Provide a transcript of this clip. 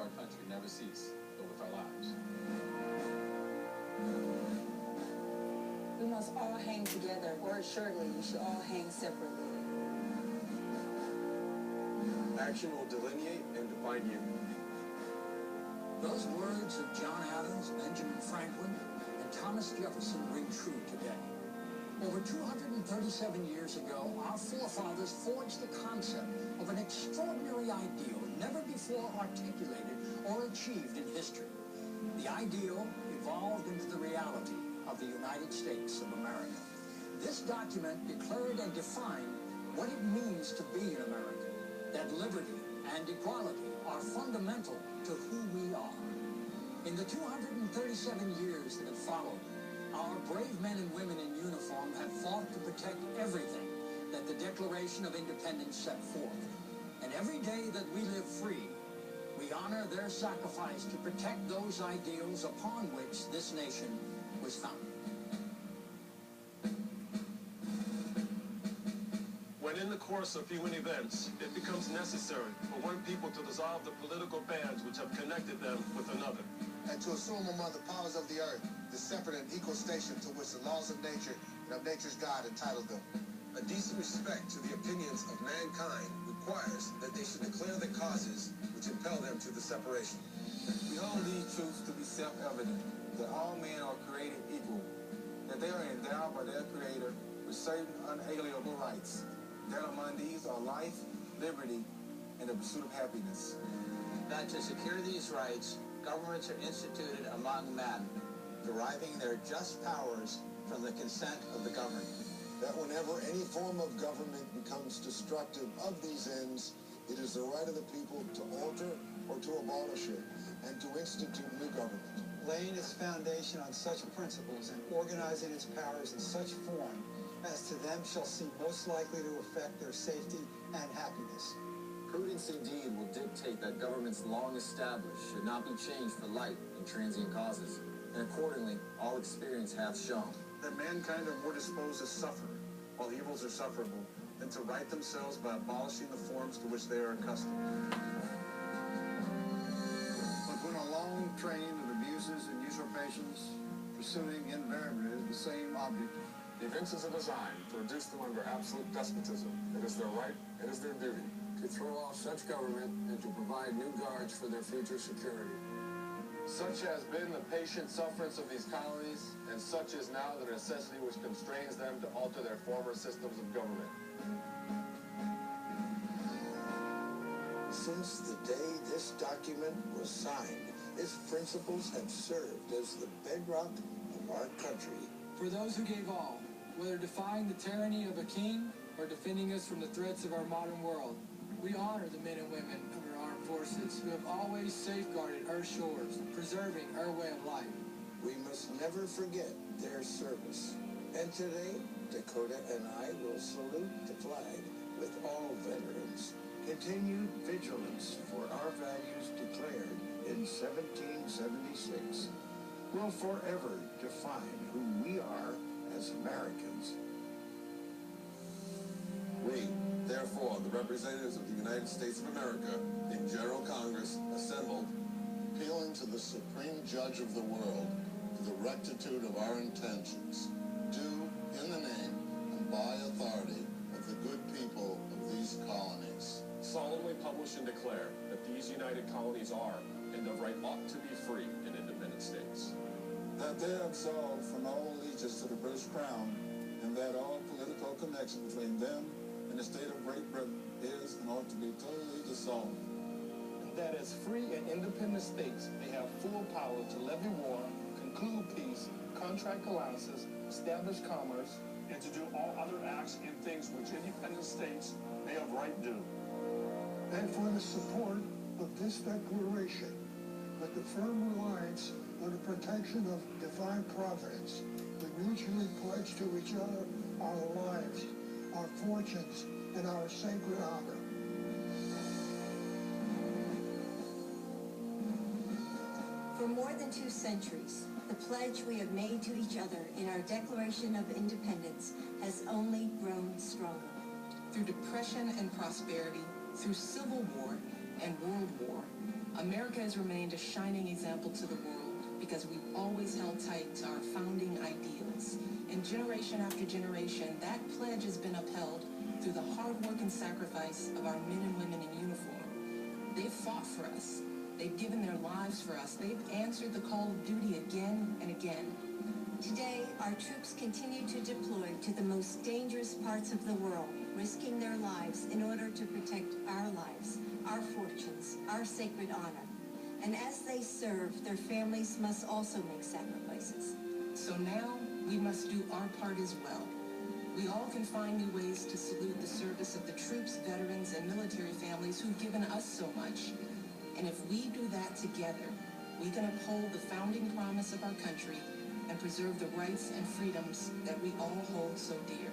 our country never cease, but with our lives. We must all hang together, or assuredly we should all hang separately. Action will delineate and define you. Those words of John Adams, Benjamin Franklin, and Thomas Jefferson ring true today. Over 237 years ago, our forefathers forged the concept of an extraordinary ideal never before articulated or achieved in history. The ideal evolved into the reality of the United States of America. This document declared and defined what it means to be an American, that liberty and equality are fundamental to who we are. In the 237 years that have followed, our brave men and women in uniform have fought to protect everything that the Declaration of Independence set forth. And every day that we live free, we honor their sacrifice to protect those ideals upon which this nation was founded. When in the course of human events, it becomes necessary for one people to dissolve the political bands which have connected them with another. And to assume among the powers of the earth the separate and equal station to which the laws of nature and of nature's God entitled them. A decent respect to the opinions of mankind requires that they should declare the causes which impel them to the separation. We hold these truths to be self-evident, that all men are created equal, that they are endowed by their Creator with certain unalienable rights. That among these are life, liberty, and the pursuit of happiness. That to secure these rights, governments are instituted among men, deriving their just powers from the consent of the governed. That whenever any form of government becomes destructive of these ends, it is the right of the people to alter or to abolish it, and to institute new government. Laying its foundation on such principles and organizing its powers in such form as to them shall seem most likely to affect their safety and happiness. Prudence indeed will dictate that governments long established should not be changed for light and transient causes, and accordingly all experience hath shown That mankind are more disposed to suffer, while evils are sufferable, than to right themselves by abolishing the forms to which they are accustomed. But when a long train of abuses and usurpations, pursuing invariably the same object, the events are designed to reduce them under absolute despotism. It is their right, it is their duty, to throw off such government and to provide new guards for their future security. Such has been the patient sufferance of these colonies, and such is now the necessity which constrains them to alter their former systems of government. Since the day this document was signed, its principles have served as the bedrock of our country. For those who gave all, whether defying the tyranny of a king or defending us from the threats of our modern world, we honor the men and women of our armed forces who have always safeguarded our shores, preserving our way of life. We must never forget their service. And today, Dakota and I will salute the flag with all veterans. Continued vigilance for our values declared in 1776 will forever define who we are as Americans. We, therefore, the representatives of the United States of America in General Congress assembled, appealing to the Supreme Judge of the world for the rectitude of our intentions, do in the name and by authority of the good people of these colonies, Solemnly publish and declare that these united colonies are, and of right ought to be free and independent states. that they absolve from all allegiance to the British Crown, and that all political connection between them and the state of Great Britain is and ought to be totally dissolved. That as free and independent states, they have full power to levy war, conclude peace, contract alliances, establish commerce, and to do all other acts and things which independent states may of right do. And for the support of this declaration, with the firm reliance on the protection of divine providence, we mutually pledge to each other our lives, our fortunes, and our sacred honor. For more than 2 centuries, the pledge we have made to each other in our Declaration of Independence has only grown stronger. Through depression and prosperity, through civil war, and World War, America has remained a shining example to the world because we've always held tight to our founding ideals. And generation after generation, that pledge has been upheld through the hard work and sacrifice of our men and women in uniform. They've fought for us. They've given their lives for us. They've answered the call of duty again and again. Today, our troops continue to deploy to the most dangerous parts of the world, risking their lives in order to protect our lives, our fortunes, our sacred honor. And as they serve, their families must also make sacrifices. So now, we must do our part as well. We all can find new ways to salute the service of the troops, veterans, and military families who've given us so much. And if we do that together, we can uphold the founding promise of our country and preserve the rights and freedoms that we all hold so dear.